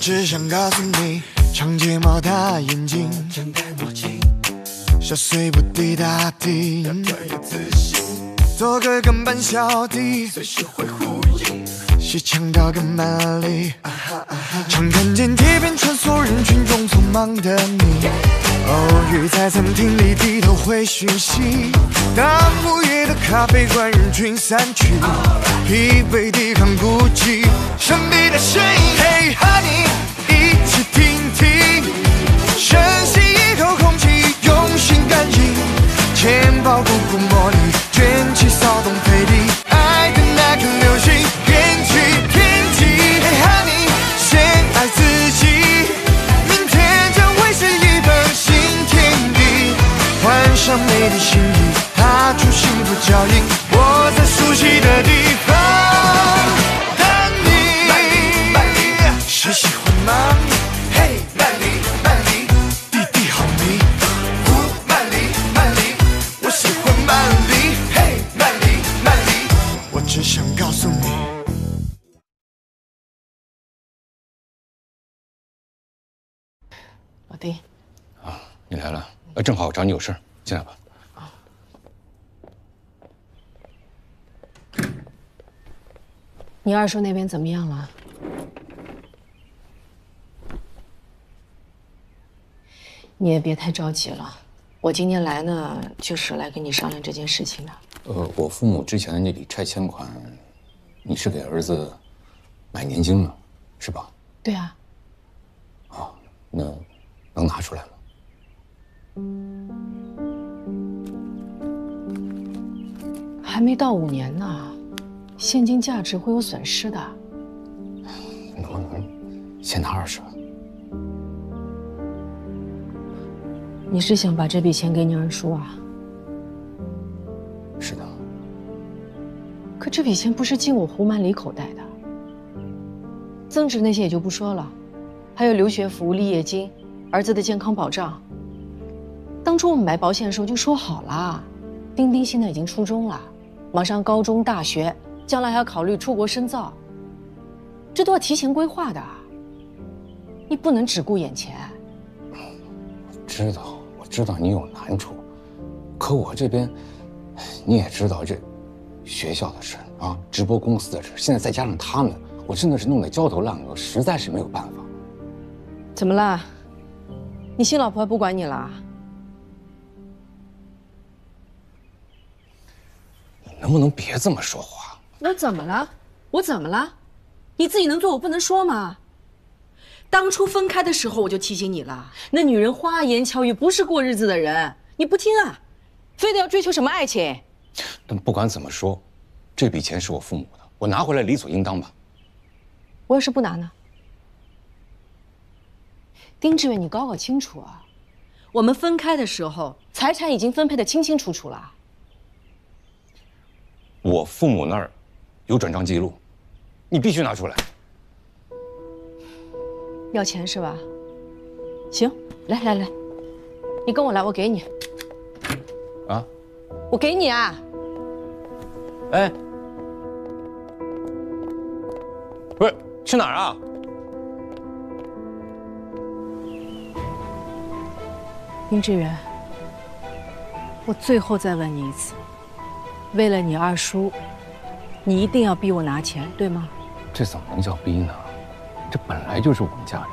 只想告诉你，长睫毛大眼睛，正戴墨镜，小碎步滴答滴，要特有自信，做个跟班小弟，随时会呼应，写腔调跟蛮力，常看见贴片穿梭人群中匆忙的你，偶遇在餐厅里低头回讯息，当午夜的咖啡馆人群散去，疲惫抵抗孤寂，神秘的身影。Hey honey， 一起听听，深吸一口空气，用心感应，钱包鼓鼓茉莉，卷起骚动飞离，爱的那颗流星，远去天际。Hey honey， 先爱自己，明天将会是一个新天地，换上美丽新衣，踏出幸福脚印，我在熟悉的地方。谁喜欢妈咪？嘿，曼丽，曼丽，弟弟好迷。曼丽，曼丽，我喜欢曼丽。嘿，曼丽，曼丽，我只想告诉你。老丁。啊，你来了，正好我找你有事，进来吧。你二叔那边怎么样了？你也别太着急了，我今天来呢，就是来跟你商量这件事情的。我父母之前的那笔拆迁款，你是给儿子买年金了，是吧？对啊。啊，那能拿出来吗？还没到5年呢，现金价值会有损失的。能不能先拿20万？你是想把这笔钱给你二叔啊？是的。可这笔钱不是进我胡曼里口袋的，增值那些也就不说了，还有留学服、立业金、儿子的健康保障。当初我们买保险的时候就说好了，丁丁现在已经初中了，马上高中、大学，将来还要考虑出国深造，这都要提前规划的。你不能只顾眼前。我知道你有难处，可我这边，你也知道这学校的事啊，直播公司的事，现在再加上他们，我真的是弄得焦头烂额，实在是没有办法。怎么了？你新老婆还不管你了？你能不能别这么说话？我怎么了？我怎么了？你自己能做，我不能说吗？当初分开的时候我就提醒你了，那女人花言巧语，不是过日子的人。你不听啊，非得要追求什么爱情？但不管怎么说，这笔钱是我父母的，我拿回来理所应当吧。我要是不拿呢？丁志远，你搞清楚啊！我们分开的时候，财产已经分配得清清楚楚了。我父母那儿有转账记录，你必须拿出来。要钱是吧？行，来，你跟我来，我给你。啊？我给你啊！哎，不是去哪儿啊？丁志远，我最后再问你一次，为了你二叔，你一定要逼我拿钱，对吗？这怎么能叫逼呢？这本来就是我们家的。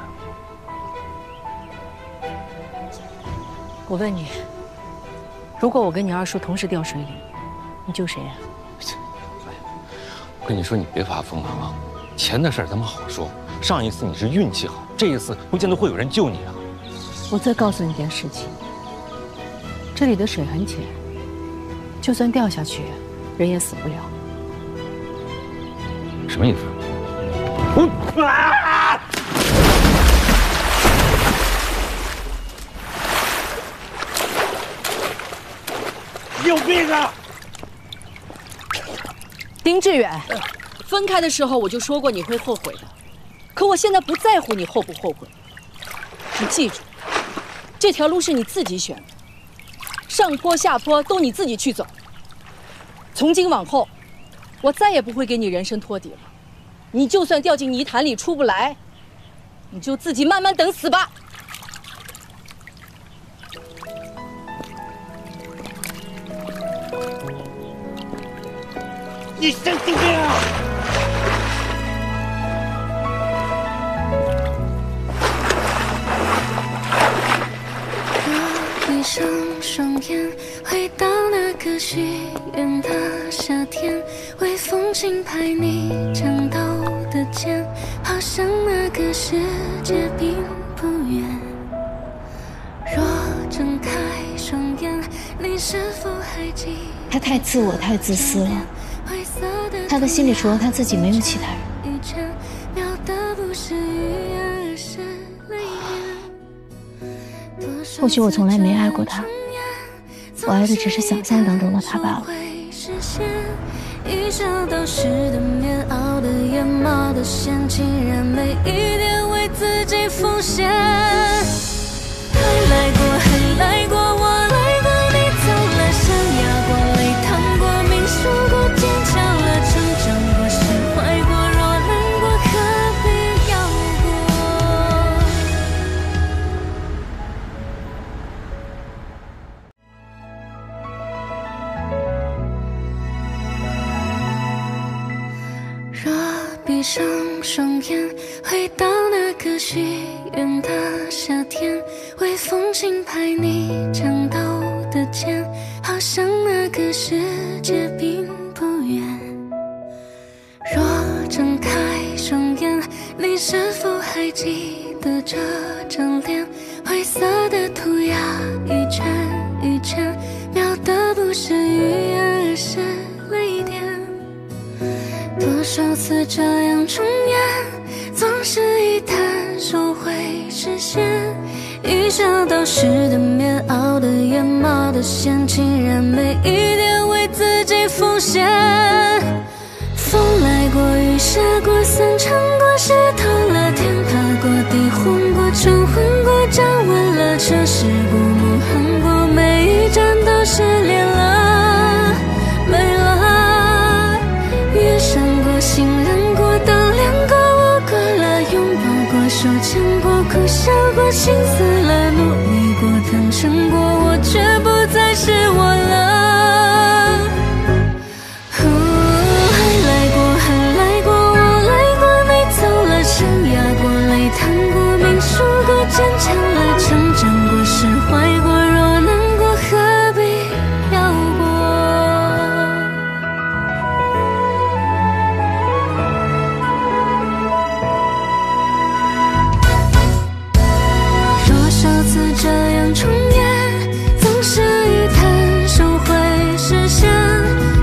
我问你，如果我跟你二叔同时掉水里，你救谁呀？我跟你说，你别发疯了啊！钱的事儿咱们好说。上一次你是运气好，这一次不见得会有人救你啊。我再告诉你件事情，这里的水很浅，就算掉下去，人也死不了。什么意思？你有病啊！丁志远，分开的时候我就说过你会后悔的，可我现在不在乎你后不后悔。你记住，这条路是你自己选的，上坡下坡都你自己去走。从今往后，我再也不会给你人生托底了。你就算掉进泥潭里出不来，你就自己慢慢等死吧。你神经病啊！我闭上双眼，回到那个许愿的夏天，微风轻拍你颤抖的肩，好像那个世界并不远。若睁开双眼，你是否还记得？他太自我，太自私了。他的心里除了他自己，没有其他人。或许我从来没爱过他，我爱的只是想象当中的他罢了。一想到湿的棉袄的眼毛的线，竟然每一点为自己奉献。还来过，还来过，我来过，你走了，山压过，泪淌过，命数过，坚强了，成长过，释怀过，若难过，何必要过？若闭上双眼，回到那个许愿的夏天，微风轻拍你颤抖的肩，好像那个世界并不远。若睁开双眼，你是否还记得这张脸？灰色的涂鸦一圈一圈，描的不是语言，而是泪点。多少次这样重演，总是一摊手会实现。一想到湿的棉袄的眼毛的线，竟然每一点为自己奉献。风来过，雨下过，散场过，湿透了，天塌过，地昏过，晨昏过，站稳了，车驶过，梦喊过，每一站都失联了，没了。月闪过，信任过，都亮过，我过了，拥抱过，手牵过，哭笑过，心死了，努力过，坦诚过，我却不再是我了。还来过，还来过，我来过，你走了，山压过，泪淌过，命数过，坚强了，成长过，释怀过，若难过，何必要过？多少次这样重演，总是一摊手会实现。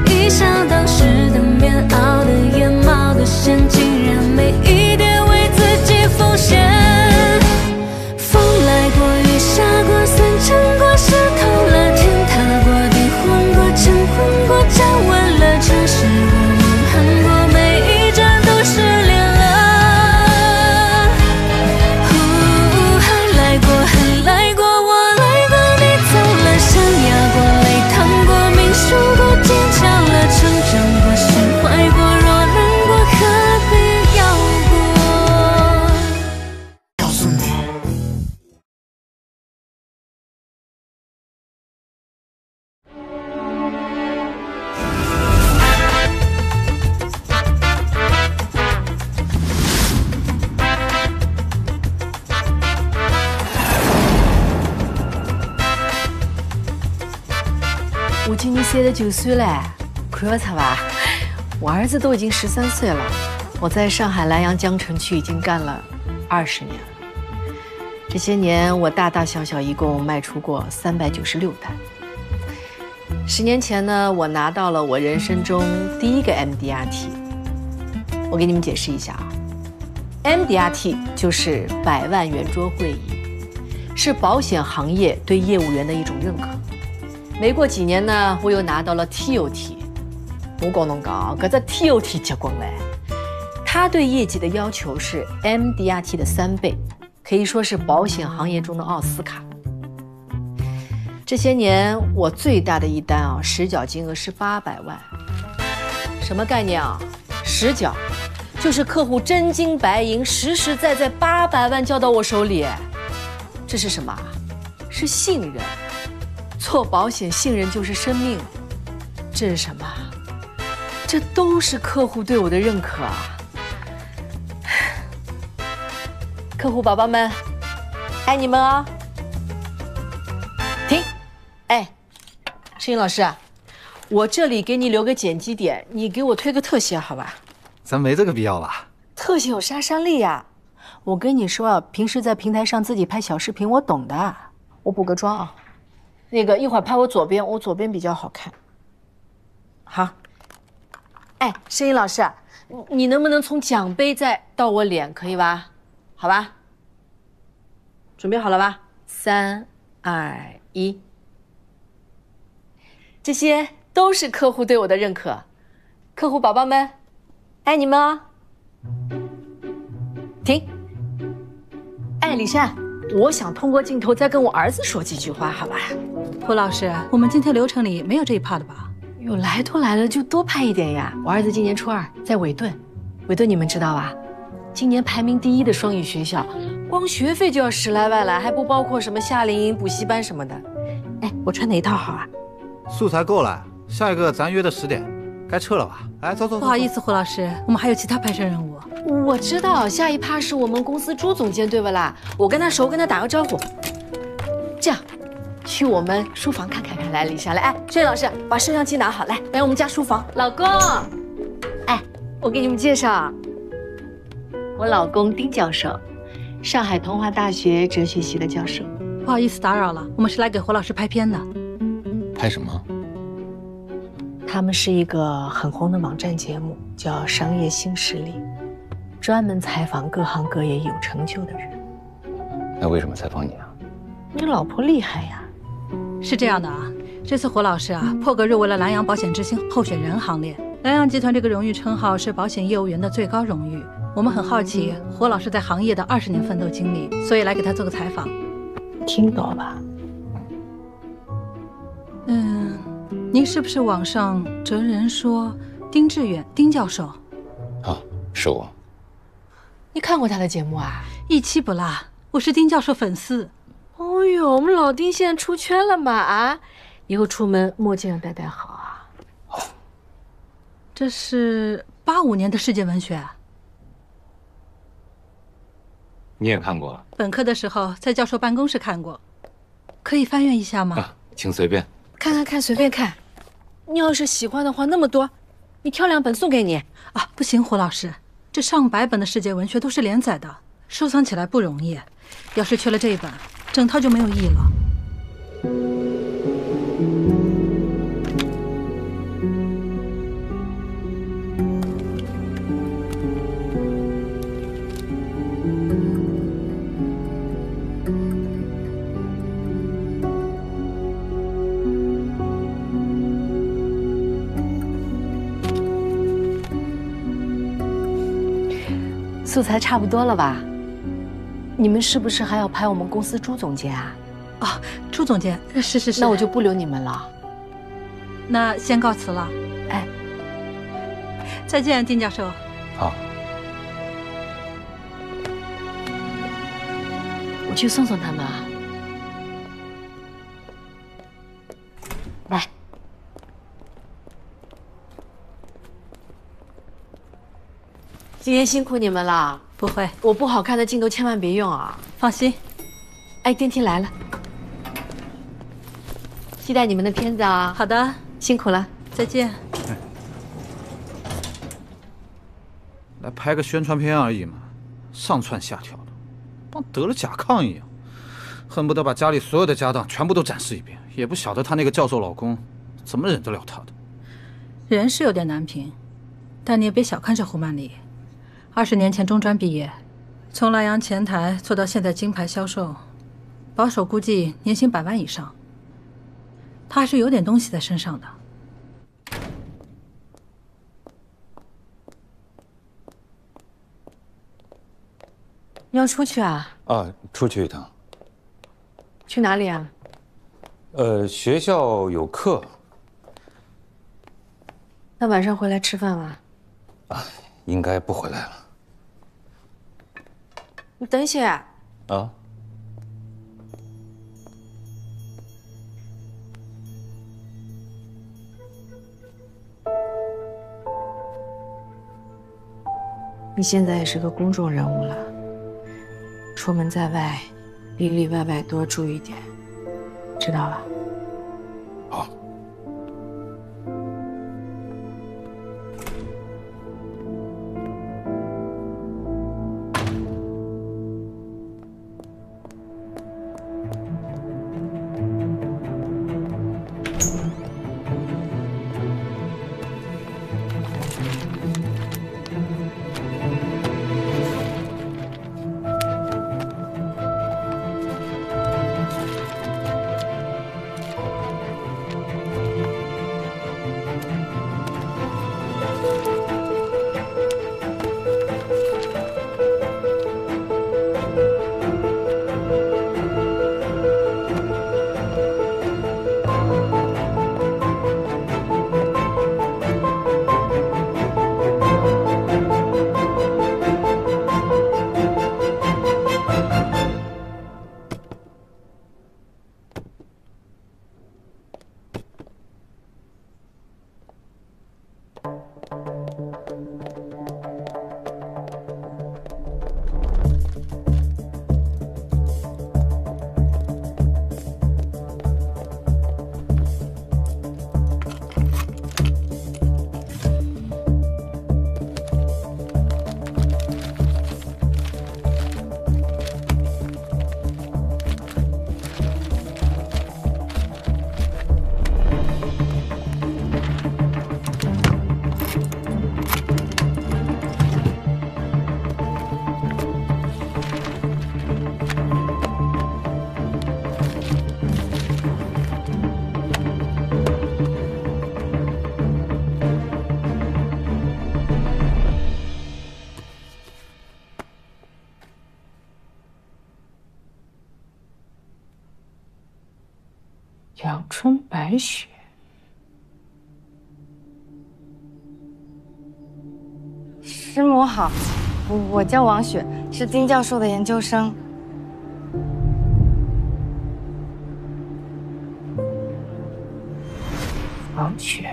一想到湿的棉袄的眼毛的线，竟然每一点为自己奉献。风来过，雨下过，散场过，湿透了，天塌过，地昏过，晨昏过，站稳了，车驶过，梦喊过，每一站都失联了。还来过，还来过，我来过，你走了，山压过，泪淌过，命数过，坚强了，成长过，释怀过，若难过，何必要过？告诉你，我今年39岁了，看得出吧？我儿子都已经13岁了。我在上海兰阳江城区已经干了20年了。这些年，我大大小小一共卖出过396单。10年前呢，我拿到了我人生中第一个 MDRT。我给你们解释一下啊 ，MDRT 就是100万圆桌会议，是保险行业对业务员的一种认可。没过几年呢，我又拿到了 TOT，我跟侬讲，搿只 TOT 结棍嘞，他对业绩的要求是 MDRT 的3倍，可以说是保险行业中的奥斯卡。这些年我最大的一单啊，实缴金额是800万。什么概念啊？实缴就是客户真金白银、实实在在800万交到我手里，这是什么？是信任。做保险，信任就是生命。这是什么？这都是客户对我的认可啊！客户宝宝们，爱你们啊！停！哎，摄影老师，我这里给你留个剪辑点，你给我推个特写，好吧？咱没这个必要了。特写有杀伤力呀！我跟你说啊，平时在平台上自己拍小视频，我懂的。我补个妆啊。那个一会儿拍我左边，我左边比较好看。好。哎，摄影老师，你能不能从奖杯再到我脸，可以吧？好吧。准备好了吧？3、2、1。这些都是客户对我的认可，客户宝宝们，爱你们哦！停！哎，李珊，我想通过镜头再跟我儿子说几句话，好吧？胡老师，我们今天流程里没有这一 part 的吧？哟，来都来了就多拍一点呀！我儿子今年初2，在韦顿，韦顿你们知道吧？今年排名第1的双语学校，光学费就要10来万了，还不包括什么夏令营、补习班什么的。哎，我穿哪一套好啊？素材够了，下一个咱约的10点，该撤了吧？来，走。不好意思，胡老师，我们还有其他拍摄任务。我知道，下一趴是我们公司朱总监，对不啦？我跟他熟，跟他打个招呼。这样，去我们书房看看。来，李莎，来，哎，摄影老师，把摄像机拿好，来我们家书房。老公，哎，我给你们介绍，我老公丁教授，上海同华大学哲学系的教授。不好意思打扰了，我们是来给胡老师拍片的。拍什么？他们是一个很红的网站节目，叫《商业新势力》，专门采访各行各业有成就的人。那为什么采访你啊？你老婆厉害呀。是这样的啊，这次胡老师啊破格入围了蓝洋保险之星候选人行列。蓝洋集团这个荣誉称号是保险业务员的最高荣誉。我们很好奇胡老师在行业的20年奋斗经历，所以来给他做个采访。听到吧？您是不是网上哲人说丁志远丁教授？啊，是我。你看过他的节目啊？一期不落，我是丁教授粉丝。哦呦，我们老丁现在出圈了嘛啊！以后出门墨镜要戴好啊。好。这是85年的世界文学。你也看过？本科的时候在教授办公室看过，可以翻阅一下吗？啊，请随便。看，随便看。你要是喜欢的话，那么多，你挑2本送给你。啊，不行，胡老师，这上百本的世界文学都是连载的，收藏起来不容易。要是缺了这一本，整套就没有意义了。素材差不多了吧？你们是不是还要拍我们公司朱总监啊？哦，朱总监，是。那我就不留你们了。那先告辞了。哎，再见，丁教授。好。我去送他们啊。来。今天辛苦你们了。不会，我不好看的镜头千万别用啊。放心。哎，电梯来了，期待你们的片子啊。好的，辛苦了，再见。来拍个宣传片而已嘛，上蹿下跳的，像得了甲亢一样，恨不得把家里所有的家当全部都展示一遍，也不晓得她那个教授老公怎么忍得了她的。人是有点难评，但你也别小看这胡曼丽。20年前中专毕业，从蓝洋前台做到现在金牌销售，保守估计年薪100万以上。他还是有点东西在身上的。你要出去啊？啊，出去一趟。去哪里啊？学校有课。那晚上回来吃饭吗？啊，应该不回来了。你等些。啊。你现在也是个公众人物了，出门在外，里里外外多注意点，知道了？好。阳春白雪，师母好，我叫王雪，是丁教授的研究生。王雪，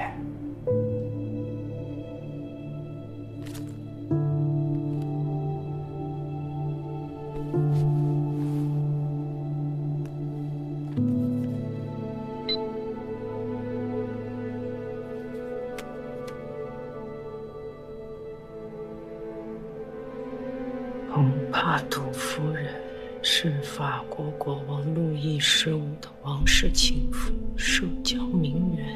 蓬帕杜夫人是法国国王路易15的王室情妇，社交名媛，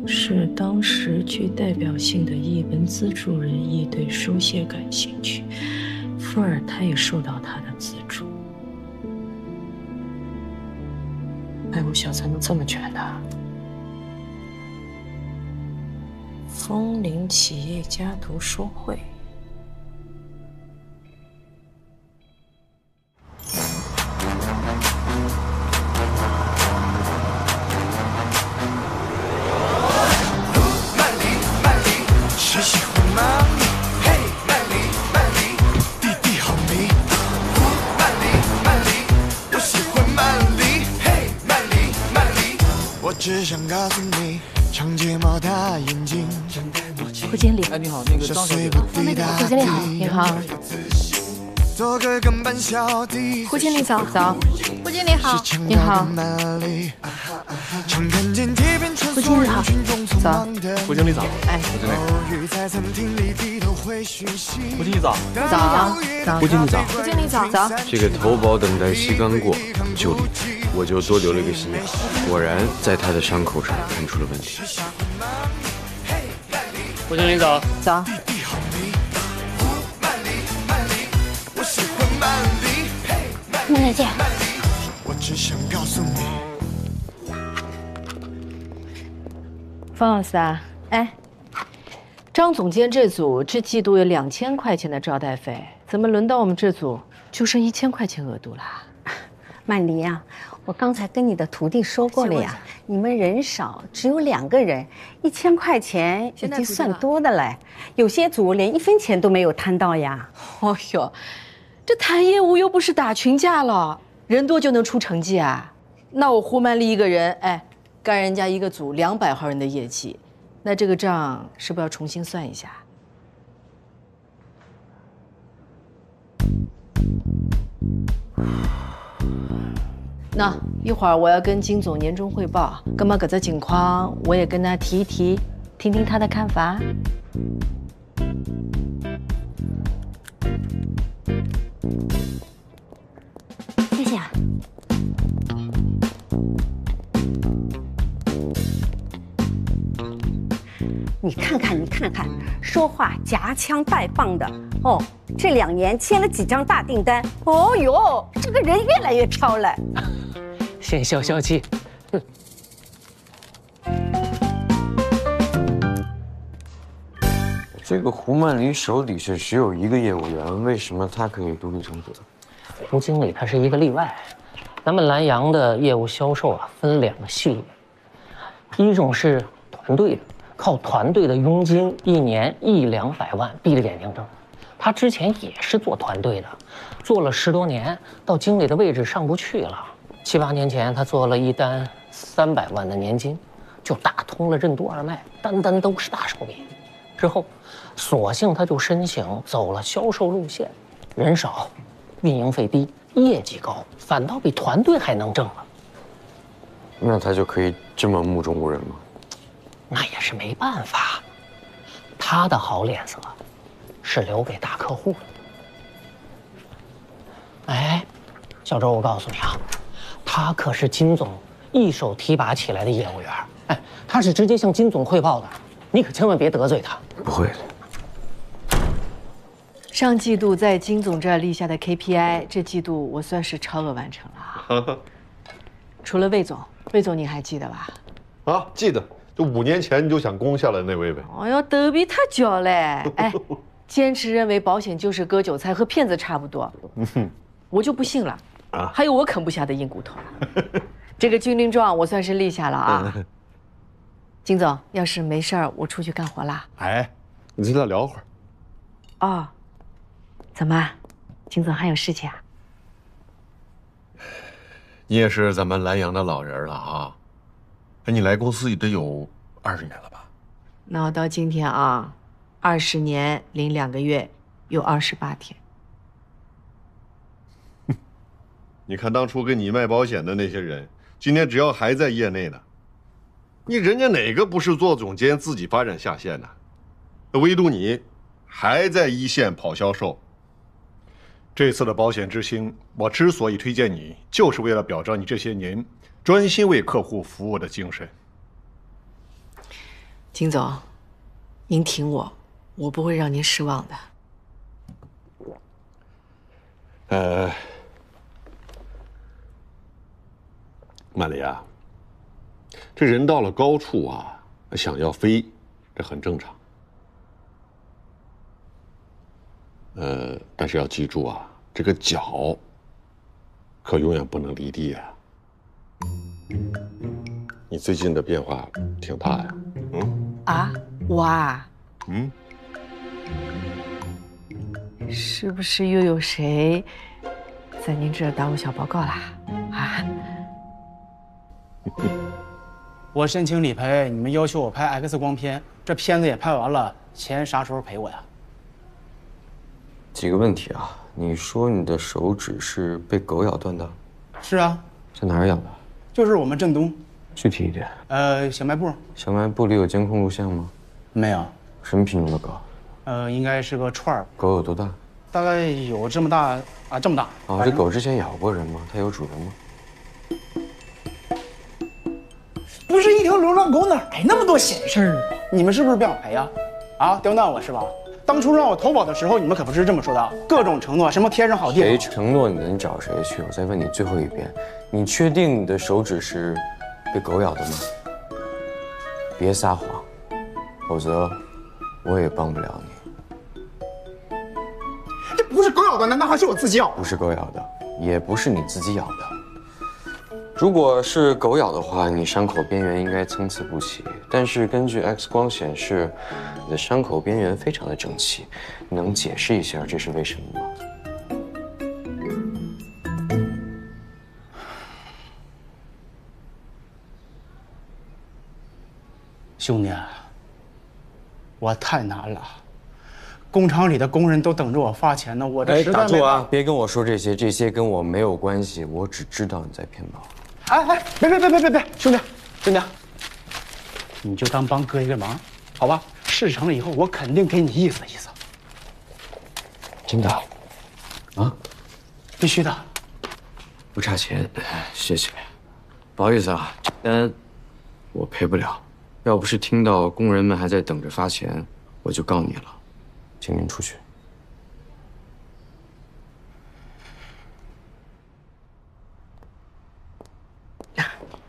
是当时具代表性的译文资助人亦对书写感兴趣，伏尔泰也受到他的资助。外务小才能这么全的？枫林企业家读书会。谁喜欢曼丽？嘿，曼丽，曼丽，弟弟好迷。曼丽，曼丽，我喜欢曼丽。嘿，曼丽，曼丽，我只想告诉你，长睫毛、大眼睛。胡经理，哎，你好，那个张小姐。胡经理好，你好。做个跟班小弟。胡经理早。胡经理好，你好。常看见贴片穿梭人群中匆忙的。胡经理早。哎，偶遇在餐厅里低头回讯息。胡经理早。早。胡经理早。胡经理早。早。这个投保等待期刚过就离职，我就多留了一个心眼，果然在他的伤口上看出了问题。胡经理早。早。那再见。我只想告诉你，方老师啊，哎，张总监这组这季度有2000块钱的招待费，怎么轮到我们这组就剩1000块钱额度了？曼梨呀，我刚才跟你的徒弟说过了呀，你们人少，只有2个人，1000块钱已经算多的了。有些组连1分钱都没有摊到呀。哦哟，这谈业务又不是打群架了，人多就能出成绩啊？那我胡曼丽一个人，哎，干人家一个组200号人的业绩，那这个账是不是要重新算一下？那一会儿我要跟金总年终汇报，那么这情况我也跟他提一提，听听他的看法。谢谢啊。你看看，你看看，说话夹枪带棒的哦。这2年签了几张大订单，哦哟，这个人越来越飘了。先消消气。这个胡曼梨手底下只有1个业务员，为什么他可以独立成组？胡经理他是一个例外。咱们蓝洋的业务销售啊，分2个系列，一种是团队的，靠团队的佣金1年100-200万闭着眼睛挣。他之前也是做团队的，做了10多年，到经理的位置上不去了。7、8年前，他做了一单300万的年金，就打通了任督二脉，单单都是大手笔。之后，索性他就申请走了销售路线，人少，运营费低，业绩高，反倒比团队还能挣了。那他就可以这么目中无人吗？那也是没办法，他的好脸色是留给大客户的。哎，小周，我告诉你啊，他可是金总一手提拔起来的业务员，哎，他是直接向金总汇报的，你可千万别得罪他。不会的。上季度在金总这儿立下的 KPI， 这季度我算是超额完成了。除了魏总，魏总你还记得吧？啊，记得，就5年前你就想攻下来那位呗。哎呦，逗比他叫嘞！哎，坚持认为保险就是割韭菜，和骗子差不多。我就不信了啊！还有我啃不下的硬骨头。这个军令状我算是立下了啊。金总，要是没事儿，我出去干活啦。哎，你跟他聊会儿。哦，怎么，金总还有事情啊？你也是咱们蓝洋的老人了啊！哎，你来公司也得有20年了吧？那我到今天啊，20年零2个月，有28天。你看当初跟你卖保险的那些人，今天只要还在业内呢，人家哪个不是做总监自己发展下线呢？唯独你还在一线跑销售。这次的保险之星，我之所以推荐你，就是为了表彰你这些年专心为客户服务的精神。金总，您挺我，我不会让您失望的。曼梨啊，这人到了高处啊，想要飞，这很正常。但是要记住啊，这个脚可永远不能离地啊。你最近的变化挺大呀。啊，我啊，是不是又有谁在您这儿打我小报告啦？啊？我申请理赔，你们要求我拍 X 光片，这片子也拍完了，钱啥时候赔我呀？几个问题啊，你说你的手指是被狗咬断的？是啊。在哪儿咬的？就是我们镇东。具体一点。小卖部。小卖部里有监控录像吗？没有。什么品种的狗？应该是个串儿。狗有多大？大概有这么大啊，这么大。哦，这狗之前咬过人吗？它有主人吗？不是一条流浪狗哪来那么多闲事儿？你们是不是不想赔呀？啊，刁难我是吧？当初让我投保的时候，你们可不是这么说的，各种承诺，什么天上好地方。谁承诺你的？你找谁去？我再问你最后一遍，你确定你的手指是被狗咬的吗？别撒谎，否则我也帮不了你。这不是狗咬的，难道还是我自己咬的？不是狗咬的，也不是你自己咬的。如果是狗咬的话，你伤口边缘应该参差不齐。但是根据 X 光显示，你的伤口边缘非常的整齐。你能解释一下这是为什么吗？兄弟，我太难了，工厂里的工人都等着我发钱呢，我这实在没。打住啊！别跟我说这些，这些跟我没有关系。我只知道你在骗保。别，兄弟，你就当帮哥一个忙，好吧？事成了以后，我肯定给你意思意思。真的？啊？必须的。不差钱，谢谢。不好意思啊，这单我赔不了。要不是听到工人们还在等着发钱，我就告你了。请您出去。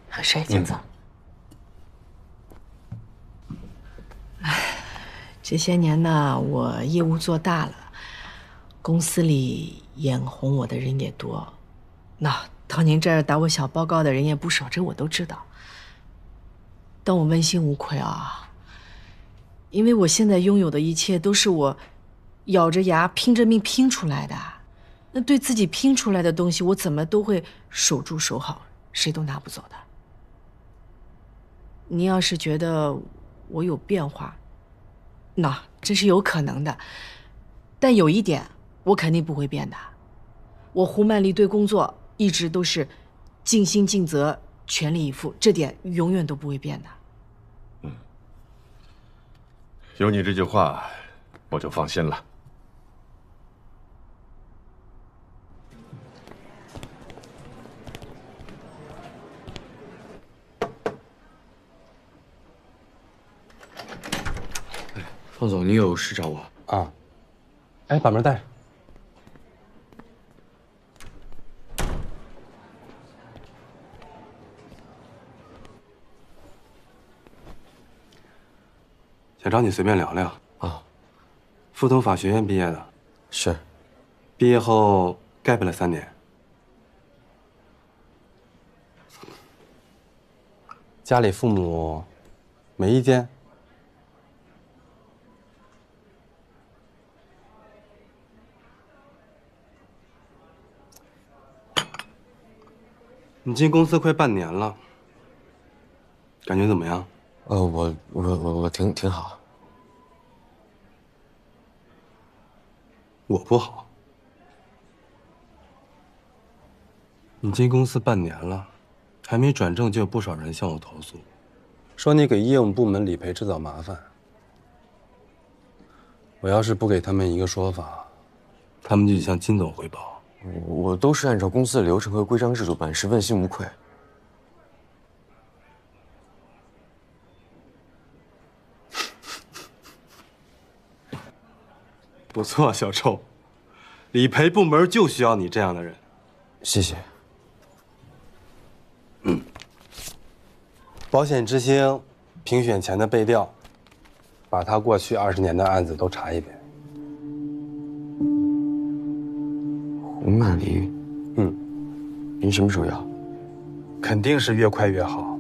喝水，请坐。这些年呢，我业务做大了，公司里眼红我的人也多。那到您这儿打我小报告的人也不少，这我都知道。但我问心无愧啊，因为我现在拥有的一切都是我咬着牙拼着命拼出来的。那对自己拼出来的东西，我怎么都会守住守好，谁都拿不走的。您要是觉得我有变化，那这是有可能的。但有一点，我肯定不会变的。我胡曼丽对工作一直都是尽心尽责、全力以赴，这点永远都不会变的。有你这句话，我就放心了。方总，你有事找我啊？哎，把门带上。想找你随便聊聊啊。复通法学院毕业的，是。毕业后 gap 了3年。家里父母没意见？你进公司快半年了，感觉怎么样？我挺好。我不好。你进公司半年了，还没转正就有不少人向我投诉，说你给业务部门理赔制造麻烦。我要是不给他们一个说法，他们就得向金总汇报。我都是按照公司的流程和规章制度办事，问心无愧。不错，小臭，理赔部门就需要你这样的人。谢谢。保险之星评选前的背调，把他过去20年的案子都查一遍。胡曼丽，您什么时候要？肯定是越快越好，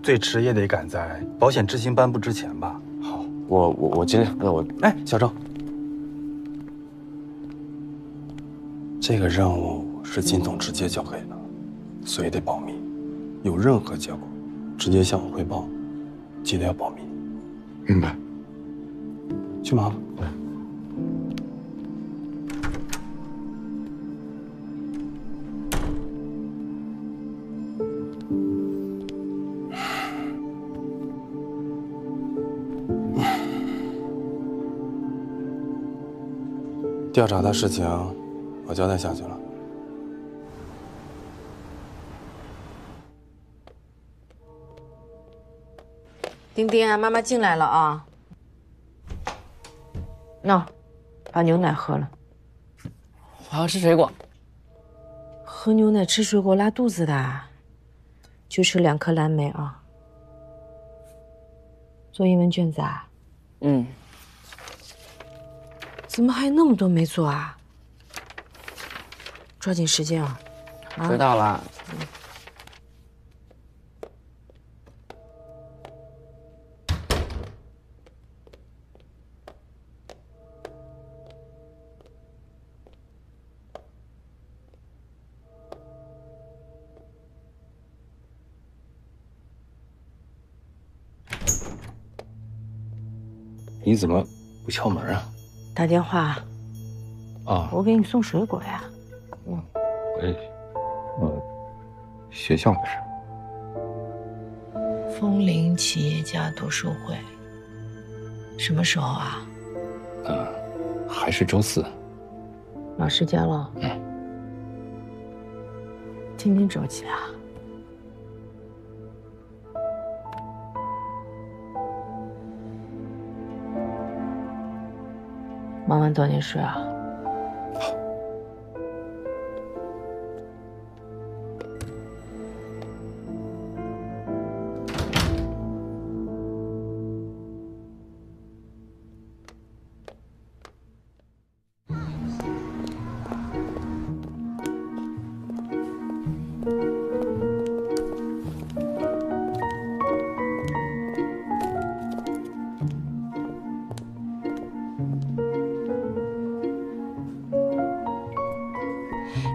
最迟也得赶在保险之星颁布之前吧。好，我尽量。那我，哎，小郑，这个任务是金总直接交给的，所以得保密。有任何结果，直接向我汇报，记得要保密。明白。去忙吧。调查的事情，我交代下去了。丁丁啊，妈妈进来了啊。喏，把牛奶喝了。我要吃水果。喝牛奶吃水果拉肚子的，就吃2颗蓝莓啊。做英文卷子啊？怎么还有那么多没做啊？抓紧时间啊！知道了。你怎么不敲门啊？打电话。啊，我给你送水果呀。学校的事。枫林企业家读书会，什么时候啊？还是周4。老时间了。今天周几啊？晚晚早点睡啊。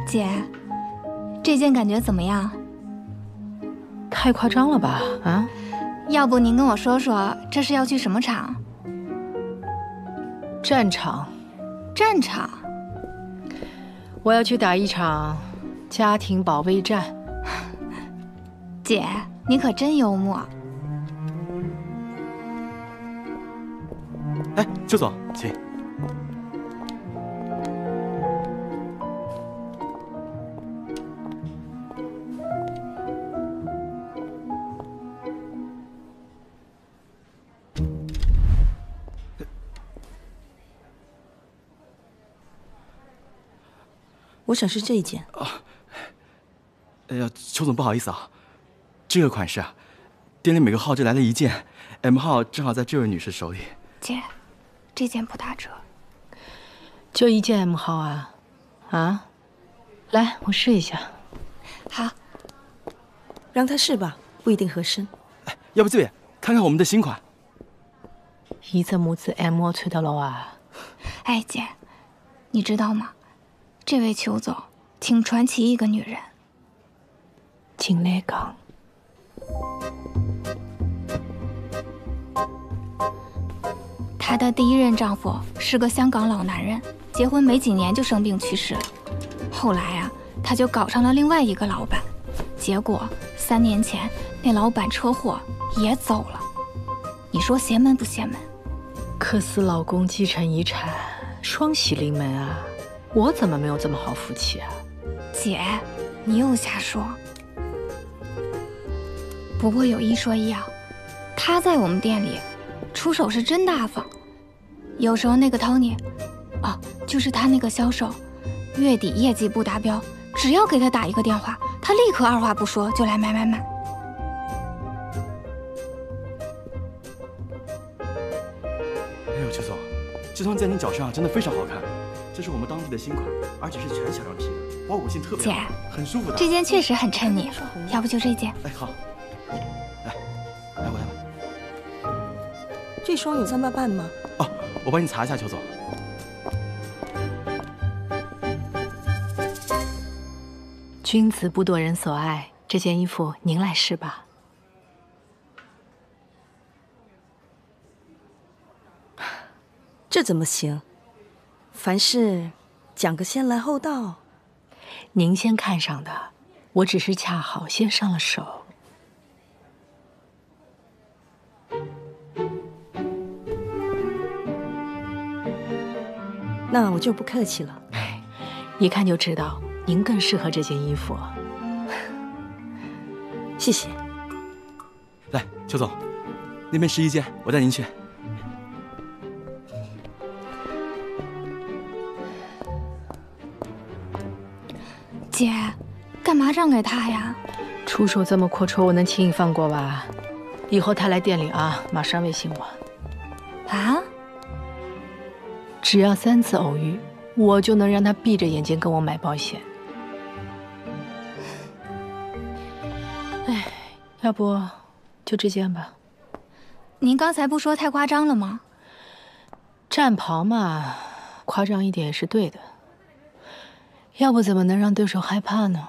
姐，这件感觉怎么样？太夸张了吧？啊？要不您跟我说说，这是要去什么场？战场。战场？我要去打一场家庭保卫战。姐，你可真幽默。哎，邱总，请。我想是这一件。哎呀，邱总不好意思啊，这个款式啊，店里每个号只来了一件 ，M 号正好在这位女士手里。姐，这件不打折。就一件 M 号啊？啊？来，我试一下。好。让他试吧，不一定合身。哎，要不这边看看我们的新款。一只母子 M 号穿得牢啊？哎，姐，你知道吗？这位邱总挺传奇一个女人。金来港。她的第一任丈夫是个香港老男人，结婚没几年就生病去世了。后来啊，她就搞上了另外一个老板，结果3年前那老板车祸也走了。你说邪门不邪门？可是老公继承遗产，双喜临门啊！我怎么没有这么好福气啊？姐，你又瞎说。不过有一说一啊，他在我们店里出手是真大方。有时候那个 Tony， 就是他那个销售，月底业绩不达标，只要给他打一个电话，他立刻二话不说就来买。哎呦，邱总，这双在你脚上真的非常好看。这是我们当地的新款，而且是全小羊皮的，包裹性特别好，很舒服的。这件确实很衬你，要不就这件。哎，好，来我来吧。这双有3半吗？哦，我帮你查一下，邱总。君子不夺人所爱，这件衣服您来试吧。这怎么行？凡事讲个先来后到。您先看上的，我只是恰好先上了手。那我就不客气了。一看就知道您更适合这件衣服。谢谢。来，邱总，那边试衣间，我带您去。姐，干嘛让给他呀？出手这么阔绰，我能轻易放过吧？以后他来店里啊，马上微信我。啊？只要3次偶遇，我就能让他闭着眼睛跟我买保险。哎，要不就这件吧。您刚才不说太夸张了吗？战袍嘛，夸张一点也是对的。要不怎么能让对手害怕呢？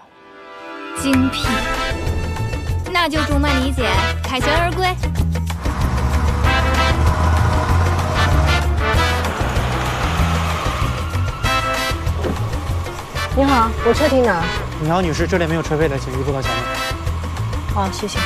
精辟，那就祝曼妮姐凯旋而归。你好，我车停哪儿？你好，女士，这里没有车位的，请移步到前面。好，谢谢。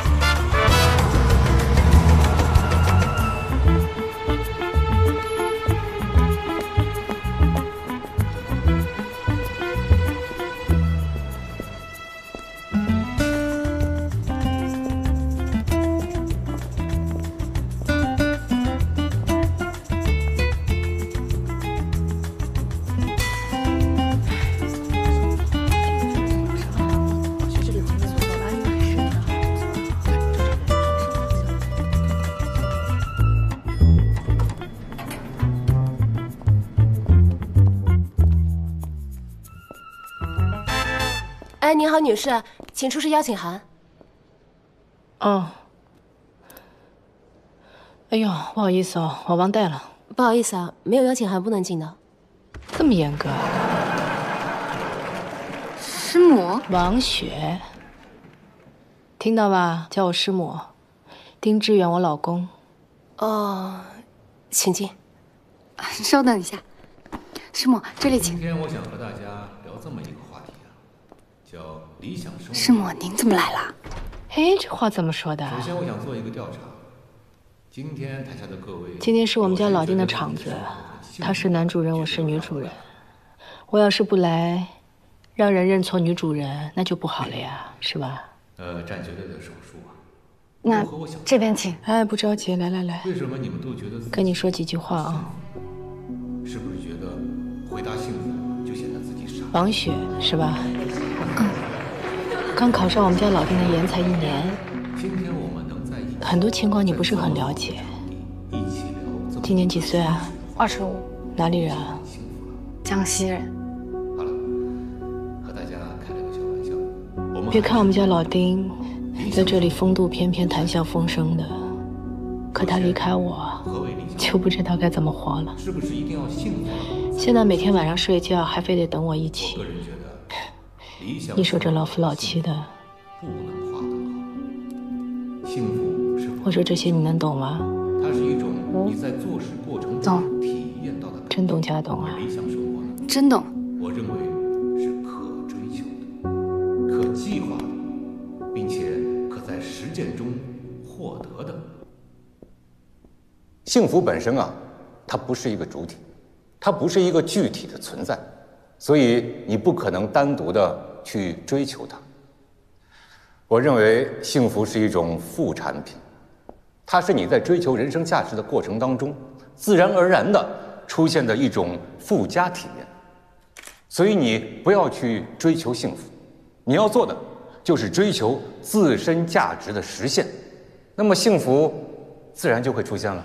哎，您好，女士，请出示邀请函。哦。哎呦，不好意思哦，我忘带了。不好意思啊，没有邀请函不能进的。这么严格？师母，王雪，听到吧？叫我师母。丁志远，我老公。哦，请进。稍等一下，师母，这里请。今天我想和大家聊这么一个话题啊，叫理想生活。师母，您怎么来了？哎，这话怎么说的？首先，我想做一个调查。今天台下的各位，今天是我们家老丁的场子，他是男主人，我是女主人。我要是不来，让人认错女主人，那就不好了呀，是吧？站绝对的手术啊。那这边请。哎，不着急，来来来。为什么你们都觉得？跟你说几句话啊。是不是觉得回答幸福就显得自己傻？王雪是吧？刚考上我们家老丁的研才1年。今天我们能在一起，很多情况你不是很了解。今年几岁啊？25。哪里人啊？江西人。好了，和大家开了个小玩笑。别看我们家老丁在这里风度翩翩、谈笑风生的，可他离开我，就不知道该怎么活了。是不是一定要幸福？现在每天晚上睡觉还非得等我一起。你说这老夫老妻的，不能划等号。幸福是，我说这些你能懂吗？它是一种你在做事过程中体验到的。真懂假懂啊？理想生活呢？真懂。我认为是可追求的、可计划的，并且可在实践中获得的。幸福本身啊，它不是一个主体，它不是一个具体的存在，所以你不可能单独的去追求它。我认为幸福是一种副产品，它是你在追求人生价值的过程当中自然而然的出现的一种附加体验。所以你不要去追求幸福，你要做的就是追求自身价值的实现，那么幸福自然就会出现了。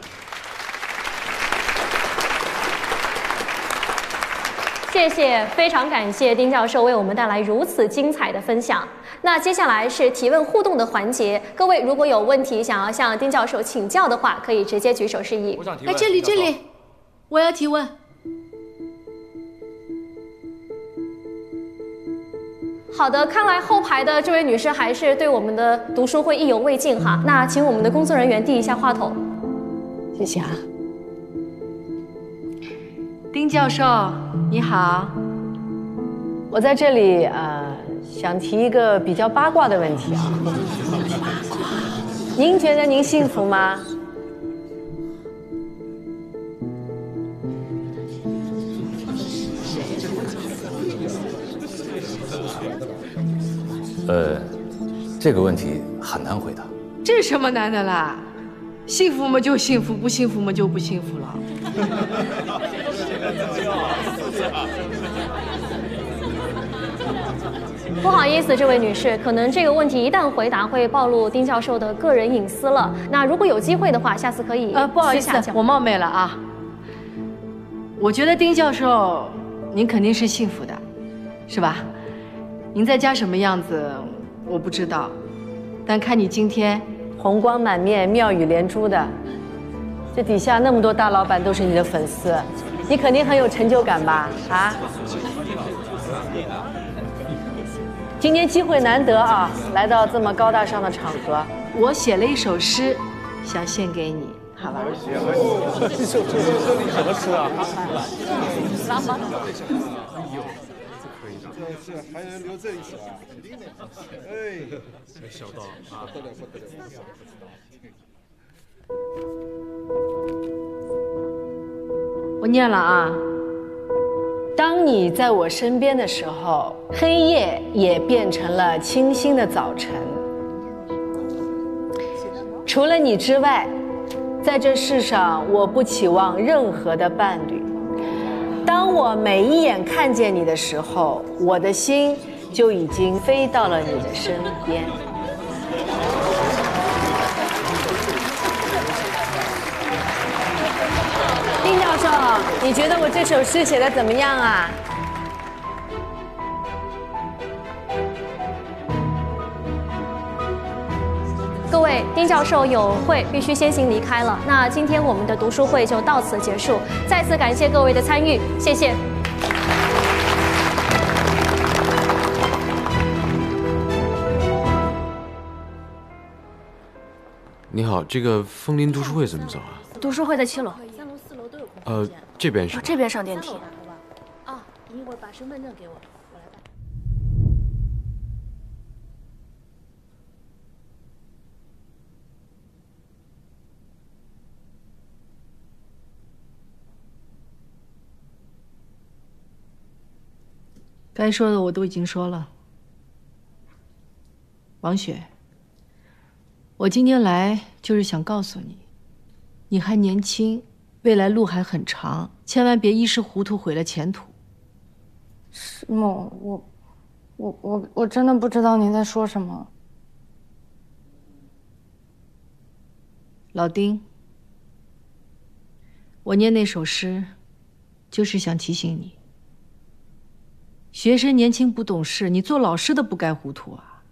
谢谢，非常感谢丁教授为我们带来如此精彩的分享。那接下来是提问互动的环节，各位如果有问题想要向丁教授请教的话，可以直接举手示意。哎，这里，我要提问。好的，看来后排的这位女士还是对我们的读书会意犹未尽哈。那请我们的工作人员递一下话筒。谢谢啊。丁教授，你好，我在这里想提一个比较八卦的问题啊。您觉得您幸福吗？这个问题很难回答。这什么难的啦？幸福嘛就幸福，不幸福嘛就不幸福了。不好意思，这位女士，可能这个问题一旦回答会暴露丁教授的个人隐私了。那如果有机会的话，下次可以不好意思，我冒昧了啊。我觉得丁教授，您肯定是幸福的，是吧？您在家什么样子，我不知道，但看你今天红光满面、妙语连珠的，这底下那么多大老板都是你的粉丝，你肯定很有成就感吧？啊？今天机会难得啊，来到这么高大上的场合，我写了一首诗，想献给你，好吧？这首什么诗啊？拉吗？这还能留这一首啊？哎，小刀啊，不得了，不得了！我念了啊。当你在我身边的时候，黑夜也变成了清新的早晨。除了你之外，在这世上我不期望任何的伴侣。当我每一眼看见你的时候，我的心就已经飞到了你的身边。丁教授，你觉得我这首诗写的怎么样啊？各位，丁教授有会必须先行离开了。那今天我们的读书会就到此结束，再次感谢各位的参与，谢谢。你好，这个枫林读书会怎么走啊？读书会在7楼。3楼、4楼都有。这边是吗？这边上电梯。啊，你一会儿把身份证给我，我来办。该说的我都已经说了。王雪，我今天来就是想告诉你，你还年轻，未来路还很长，千万别一时糊涂毁了前途。师母，我真的不知道您在说什么。老丁，我念那首诗，就是想提醒你，学生年轻不懂事，你做老师的不该糊涂啊！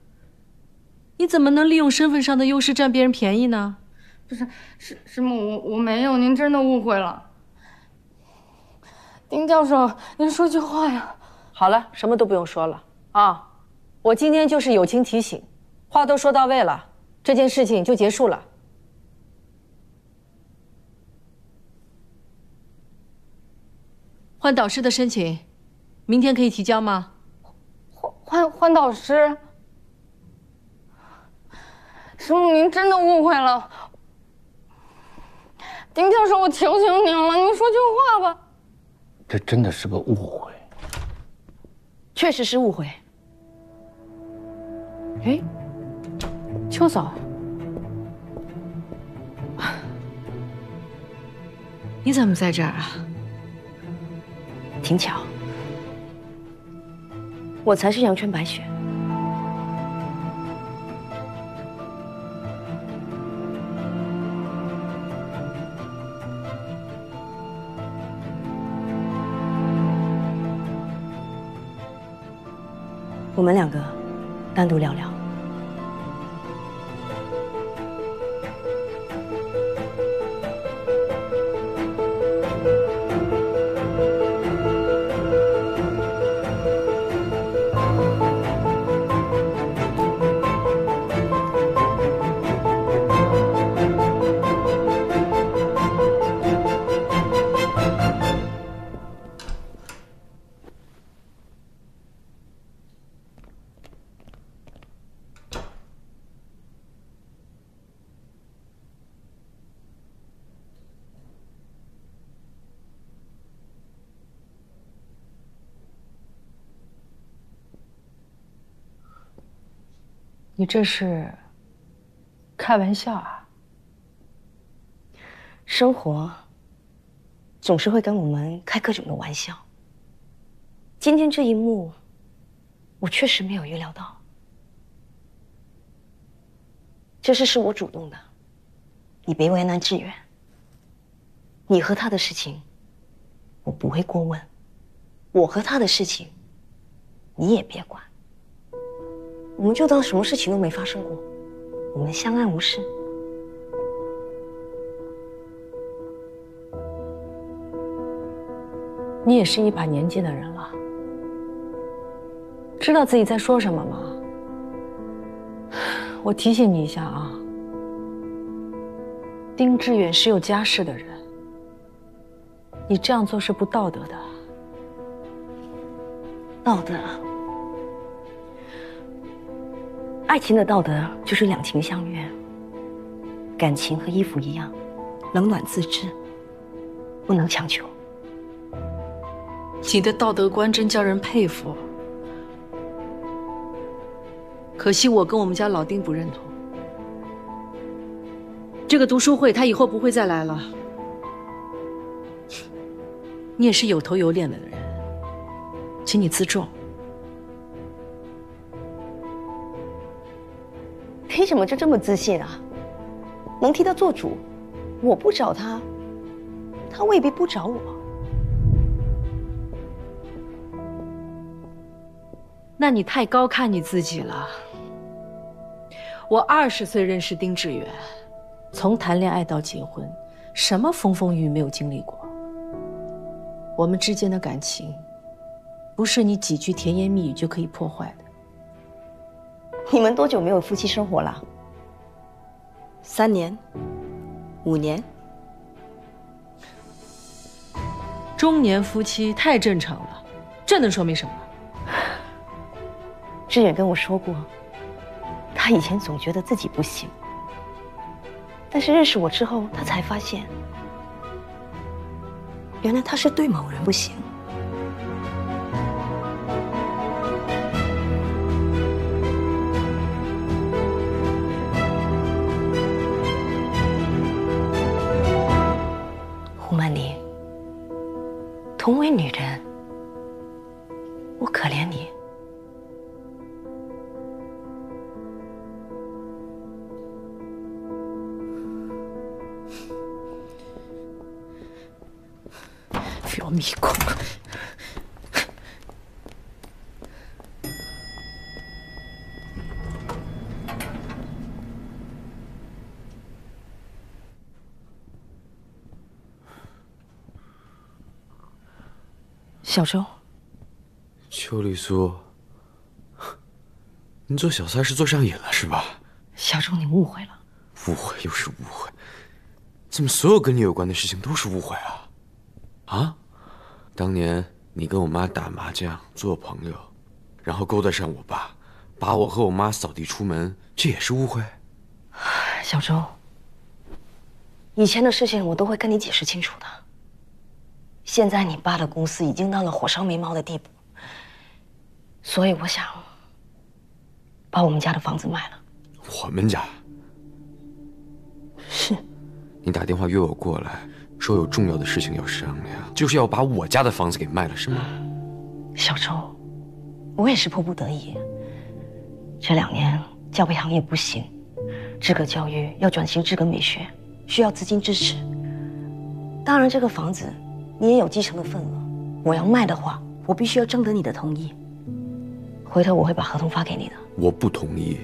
你怎么能利用身份上的优势占别人便宜呢？不是，师母，我没有，您真的误会了。丁教授，您说句话呀！好了，什么都不用说了啊！我今天就是友情提醒，话都说到位了，这件事情就结束了。换导师的申请，明天可以提交吗？换导师？师母，您真的误会了。丁教授，我求求您了，您说句话吧。这真的是个误会。确实是误会。哎，秋嫂，你怎么在这儿啊？挺巧，我才是阳春白雪。我们两个单独聊聊。你这是开玩笑啊？生活总是会跟我们开各种的玩笑。今天这一幕，我确实没有预料到。这事是我主动的，你别为难志远。你和他的事情，我不会过问。我和他的事情，你也别管。我们就当什么事情都没发生过，我们相安无事。你也是一把年纪的人了，知道自己在说什么吗？我提醒你一下啊，丁志远是有家室的人，你这样做是不道德的。道德，爱情的道德就是两情相悦，感情和衣服一样，冷暖自知，不能强求。你的道德观真叫人佩服，可惜我跟我们家老丁不认同。这个读书会他以后不会再来了。你也是有头有脸的人，请你自重。你怎么就这么自信啊？能替他做主，我不找他，他未必不找我。那你太高看你自己了。我20岁认识丁志远，从谈恋爱到结婚，什么风风雨雨没有经历过。我们之间的感情，不是你几句甜言蜜语就可以破坏的。你们多久没有夫妻生活了？3年、5年？中年夫妻太正常了，这能说明什么？志远跟我说过，他以前总觉得自己不行，但是认识我之后，他才发现，原来他是对某人不行。胡曼妮，同为女人，我可怜你。要迷宫。小周，邱丽苏，你做小三是做上瘾了是吧？小周，你误会了。误会又是误会，怎么所有跟你有关的事情都是误会啊？啊？当年你跟我妈打麻将做朋友，然后勾搭上我爸，把我和我妈扫地出门，这也是误会？小周，以前的事情我都会跟你解释清楚的。现在你爸的公司已经到了火烧眉毛的地步，所以我想把我们家的房子卖了。我们家？是。你打电话约我过来，说有重要的事情要商量，就是要把我家的房子给卖了，是吗？小周，我也是迫不得已。这2年教培行业不行，职格教育要转型职格美学，需要资金支持。当然，这个房子你也有继承的份额。我要卖的话，我必须要征得你的同意。回头我会把合同发给你的。我不同意，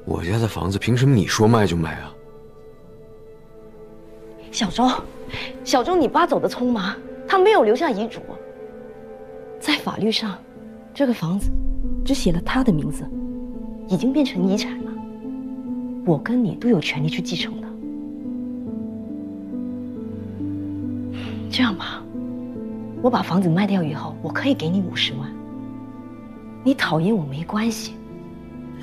我家的房子凭什么你说卖就卖啊？小周，你爸走得匆忙，他没有留下遗嘱。在法律上，这个房子只写了他的名字，已经变成遗产了。我跟你都有权利去继承的。这样吧，我把房子卖掉以后，我可以给你50万。你讨厌我没关系，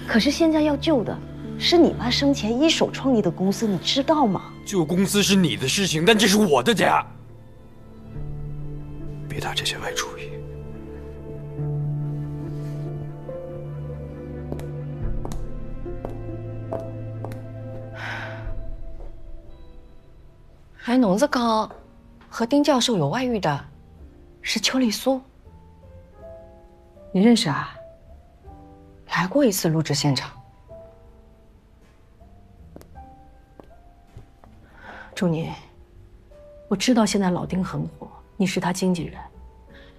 可是现在要救的是你爸生前一手创立的公司，你知道吗？救公司是你的事情，但这是我的家，别打这些歪主意。还侬子讲和丁教授有外遇的是邱丽苏，你认识啊？来过一次录制现场。祝你，我知道现在老丁很火，你是他经纪人，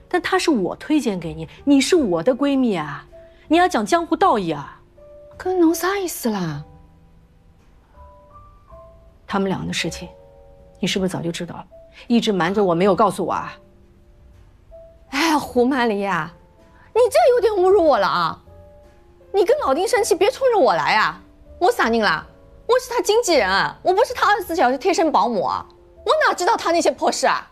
但他是我推荐给你，你是我的闺蜜啊，你要讲江湖道义啊。可侬啥意思啦？他们俩的事情，你是不是早就知道了？一直瞒着我，没有告诉我啊？哎呀，胡曼梨呀，你这有点侮辱我了啊！你跟老丁生气，别冲着我来啊！我啥人啦？我是他经纪人，我不是他24小时贴身保姆啊！我哪知道他那些破事啊？